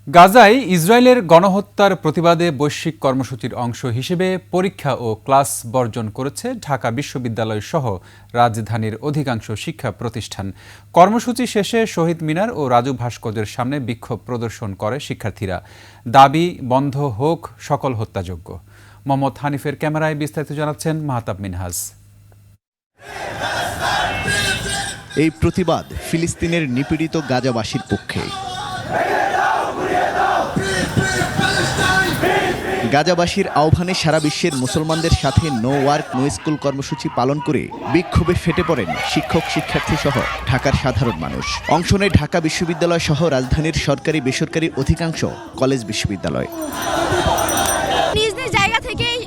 গাজায় ইসরায়েলের গণহত্যার প্রতিবাদে বৈশ্বিক কর্মসূচির অংশ হিসেবে পরীক্ষা ও ক্লাস বর্জন করেছে ঢাকা বিশ্ববিদ্যালয় সহ রাজধানীর অধিকাংশ শিক্ষা প্রতিষ্ঠান। কর্মসূচি শেষে শহীদ মিনার ও রাজু ভাস্কর্যের সামনে বিক্ষোভ প্রদর্শন করে শিক্ষার্থীরা। দাবি বন্ধ হোক সকল হত্যাযজ্ঞ। মোহাম্মদ হানিফের ক্যামেরায় বিস্তারিত জানাচ্ছেন মাহতাব মিনহাজ। এই প্রতিবাদ ফিলিস্তিনের নিপীড়িত গাজাবাসীর পক্ষে। গাজাবাসীর আহ্বানে সারা বিশ্বের মুসলমানদের সাথে নো ওয়ার্ক নো স্কুল কর্মসূচি পালন করে বিক্ষোভে ফেটে পড়েন শিক্ষক শিক্ষার্থী সহ ঢাকার সাধারণ মানুষ। অংশ নেয় ঢাকা বিশ্ববিদ্যালয় সহ রাজধানীর সরকারি বেসরকারি অধিকাংশ কলেজ বিশ্ববিদ্যালয়। নিজ নিজ জায়গা থেকেই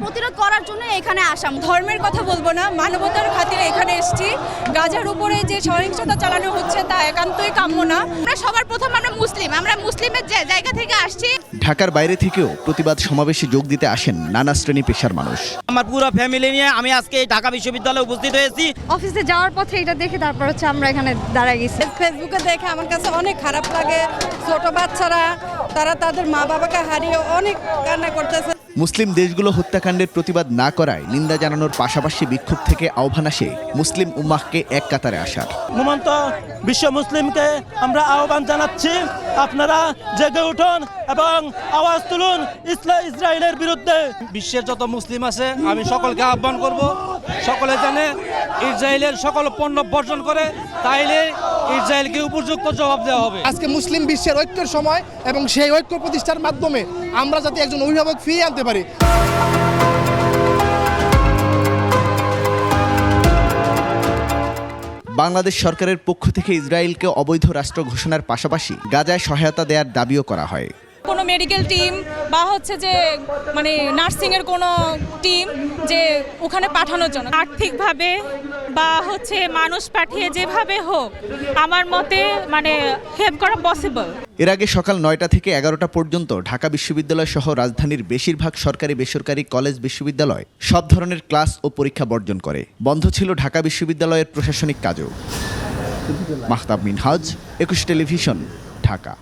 প্রতিরোধ করার জন্য এখানে আসাম। ধর্মের কথা বলবো না, মানবতার খাতিরে এখানে এসেছি। গাজার উপরে যে সহিংসতা চালানো হচ্ছে তা একান্তই কাম্য না। আমরা সবার প্রথম আমরা মুসলিমের জায়গা থেকে আসছি। ঢাকার বাইরে থেকেও প্রতিবাদ সমাবেশে যোগ দিতে আসেন নানা শ্রেণী পেশার মানুষ। আমার পুরো ফ্যামিলি নিয়ে আমি আজকে ঢাকা বিশ্ববিদ্যালয়ে উপস্থিত হয়েছি। অফিসে যাওয়ার পথে এটা দেখে তারপর আমরা এখানে দাঁড়ায় গেছি। ফেসবুকে দেখে আমার কাছে অনেক খারাপ লাগে। ছোট বাচ্চারা তারা তাদের মা বাবাকে হারিয়ে অনেক কান্না করতেছে। মুসলিম দেশগুলো হত্যাকাণ্ডের প্রতিবাদ না করায় নিন্দা জানানোর পাশাপাশি বিক্ষোভ থেকে আহ্বান আসে মুসলিম উম্মাহকে এক কাতারে আসার। ঘুমন্ত বিশ্ব মুসলিমকে আমরা আহ্বান জানাচ্ছি, আপনারা জেগে উঠুন এবং আওয়াজ তুলুন ইসরায়েলের বিরুদ্ধে। বিশ্বের যত মুসলিম আছে আমি সকলকে আহ্বান করব, সকলে জানে ইসরায়েলের সকল পণ্য বর্জন করে, তাইলে ইসরায়েলকে উপযুক্ত জবাব দেওয়া হবে। আজকে মুসলিম বিশ্বের ঐক্যের সময় এবং সেই ঐক্য প্রতিষ্ঠার মাধ্যমে আমরা যাতে একজন অভিভাবক ফিরিয়ে আনতে পারি। বাংলাদেশ সরকারের পক্ষ থেকে ইসরায়েলকে অবৈধ রাষ্ট্র ঘোষণার পাশাপাশি গাজায় সহায়তা দেওয়ার দাবিও করা হয়। কোনো মেডিকেল টিম বা হচ্ছে যে নার্সিংয়ের কোনো টিম যে ওখানে পাঠানোর জন্য আর্থিকভাবে বা হচ্ছে মানুষ পাঠিয়ে যেভাবে হোক আমার মতে হেল্প করা পসিবল। এর আগে সকাল 9টা থেকে 11টা পর্যন্ত ঢাকা বিশ্ববিদ্যালয় সহ রাজধানীর বেশিরভাগ সরকারি বেসরকারি কলেজ বিশ্ববিদ্যালয় সব ধরনের ক্লাস ও পরীক্ষা বর্জন করে। বন্ধ ছিল ঢাকা বিশ্ববিদ্যালয়ের প্রশাসনিক কাজও। মাহতাব মিনহাজ, 21 টেলিভিশন, ঢাকা।